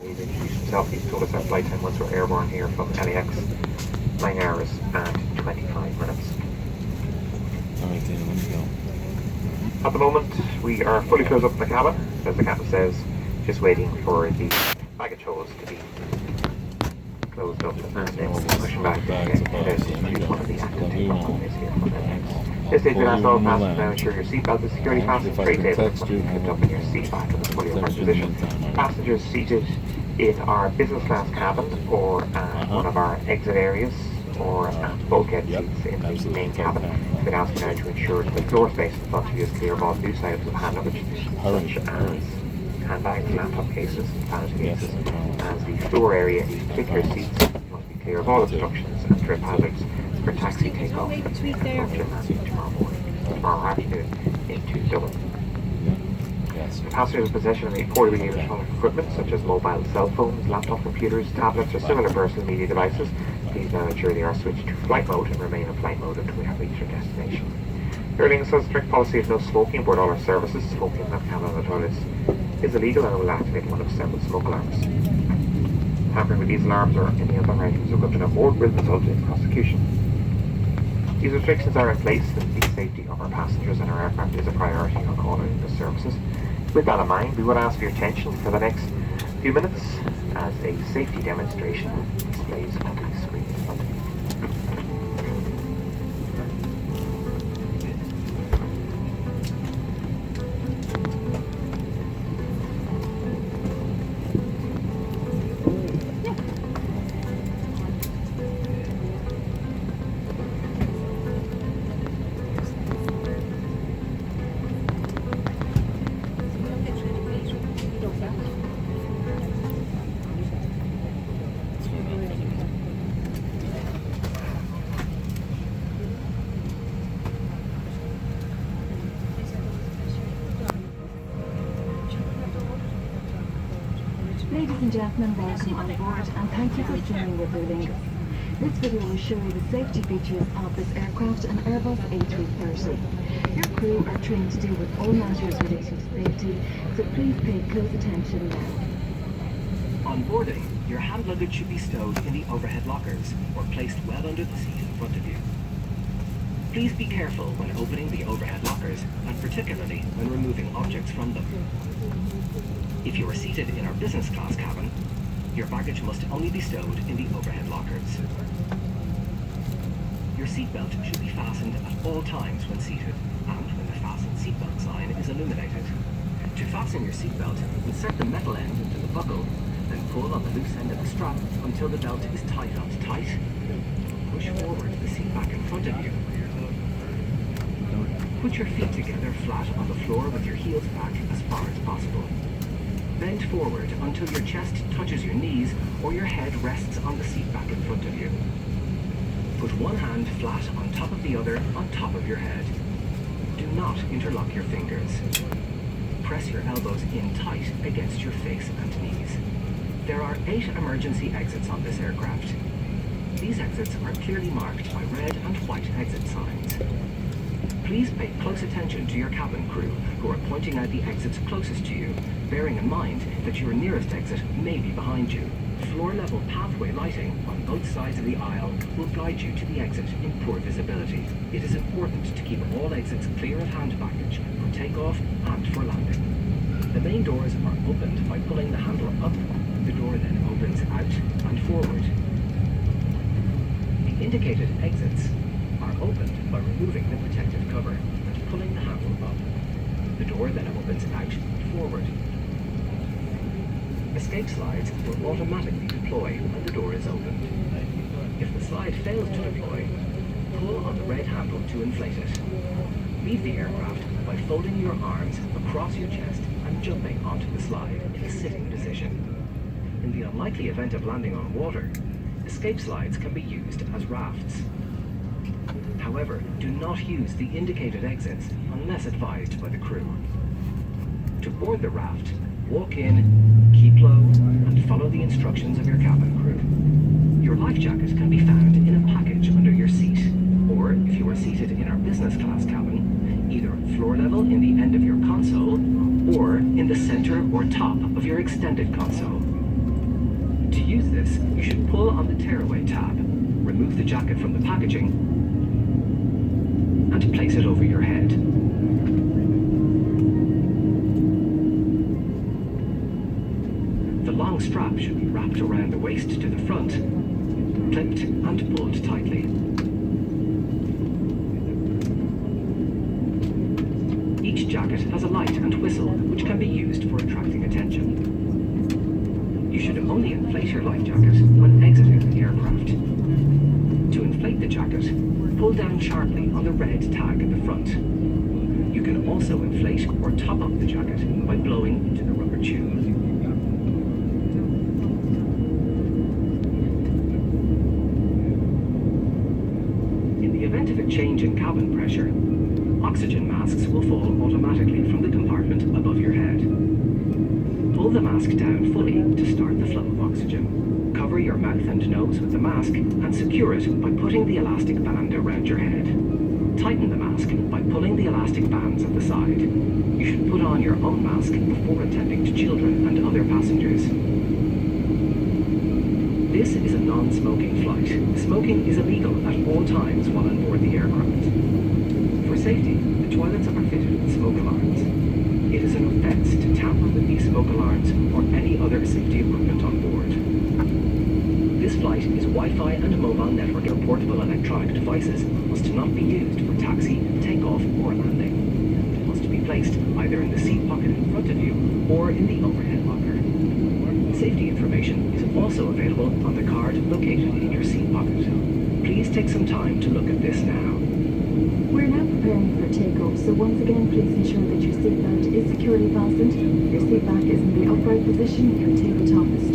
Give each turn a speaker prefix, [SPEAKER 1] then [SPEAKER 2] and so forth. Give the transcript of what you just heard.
[SPEAKER 1] He's introduced himself. He's told us our flight time once we're airborne here from LAX. 9 hours and 25 minutes.
[SPEAKER 2] Alright then, let me go.
[SPEAKER 1] At the moment, we are fully closed up in the cabin, as the captain says, just waiting for the baggage holes to be closed up, and then we'll push them back and head into one of the active takeoff runways here from LAX. This stage, we ask all passengers now ensure your seatbelt is securely fastened, tray table is clipped up in your seat back in the fully upright position. Passengers seated in our business class cabin or one of our exit areas or bulkhead seats in the main cabin. We'd ask you now to ensure that the floor space in front of you is clear of all loose items of hand luggage, such as handbags, laptop cases, vanity cases, as the floor area in particular seats must be clear of all obstructions and trip hazards for taxi takeoff and landing tomorrow afternoon into Dublin. Passengers in possession of any portable electronic equipment such as mobile cell phones, laptop computers, tablets or similar personal media devices, please now ensure they are switched to flight mode and remain in flight mode until we have reached our destination. Aer Lingus has a strict policy of no smoking aboard all our services. Smoking in the cabin and the toilets is illegal and will activate one of several smoke alarms. Tampering with these alarms or any other items of equipment on board will result in prosecution. These restrictions are in place and the safety of our passengers and our aircraft is a priority on all Aer Lingus services. With that in mind, we would ask for your attention for the next few minutes as a safety demonstration displays on the screen in front of you.
[SPEAKER 3] Ladies and gentlemen, welcome on board and thank you for joining with Aer Lingus. This video will show you the safety features of this aircraft, an Airbus A330. Your crew are trained to deal with all matters relating to safety, so please pay close attention now.
[SPEAKER 4] On boarding, your hand luggage should be stowed in the overhead lockers or placed well under the seat in front of you. Please be careful when opening the overhead lockers and particularly when removing objects from them. If you are seated in our business class cabin, your baggage must only be stowed in the overhead lockers. Your seatbelt should be fastened at all times when seated and when the fasten seatbelt sign is illuminated. To fasten your seatbelt, insert the metal end into the buckle, then pull on the loose end of the strap until the belt is tight on tight. Push forward the seat back in front of you. Put your feet together flat on the floor with your heels back as far as possible. Bend forward until your chest touches your knees or your head rests on the seat back in front of you. Put one hand flat on top of the other on top of your head. Do not interlock your fingers. Press your elbows in tight against your face and knees. There are 8 emergency exits on this aircraft. These exits are clearly marked by red and white exit signs. Please pay close attention to your cabin crew who are pointing out the exits closest to you, bearing in mind that your nearest exit may be behind you. Floor-level pathway lighting on both sides of the aisle will guide you to the exit in poor visibility. It is important to keep all exits clear of hand baggage for takeoff and for landing. The main doors are opened by pulling the handle up. The door then opens out and forward. The indicated exits are opened by removing the protective cover and pulling the handle up. The door then opens out and forward. Escape slides will automatically deploy when the door is opened. If the slide fails to deploy, pull on the red handle to inflate it. Leave the aircraft by folding your arms across your chest and jumping onto the slide in a sitting position. In the unlikely event of landing on water, escape slides can be used as rafts. However, do not use the indicated exits unless advised by the crew. To board the raft, walk in, keep low, and follow the instructions of your cabin crew. Your life jacket can be found in a package under your seat, or if you are seated in our business class cabin, either floor level in the end of your console, or in the center or top of your extended console. use this, you should pull on the tearaway tab, remove the jacket from the packaging, and place it over your head. The long strap should be wrapped around the waist to the front, clipped and pulled tightly. Each jacket has a light and whistle which can be used for attracting attention. You should only inflate your life jacket when exiting the aircraft. To inflate the jacket, pull down sharply on the red tag at the front. You can also inflate or top up the jacket by blowing into the rubber tube. In the event of a change in cabin pressure, oxygen masks will fall automatically from the compartment above your head. Pull the mask down fully to start the flow of oxygen. Cover your mouth and nose with the mask and secure it by putting the elastic band around your head. Tighten the mask by pulling the elastic bands at the side. You should put on your own mask before attending to children and other passengers. This is a non-smoking flight. Smoking is illegal at all times while on board the aircraft. For safety, the toilets are fitted with smoke alarms. It is an offence to tamper with these smoke alarms or any other safety equipment on board. This flight is Wi-Fi and mobile network, or portable electronic devices must not be used for taxi, takeoff or landing. It must be placed either in the seat pocket in front of you or in the overhead locker. Safety information is also available on the card located in your seat pocket. Please take some time to look at this now.
[SPEAKER 3] We're now preparing for takeoff, so once again please ensure that your seatbelt is securely fastened, your seat back is in the upright position, your tabletop is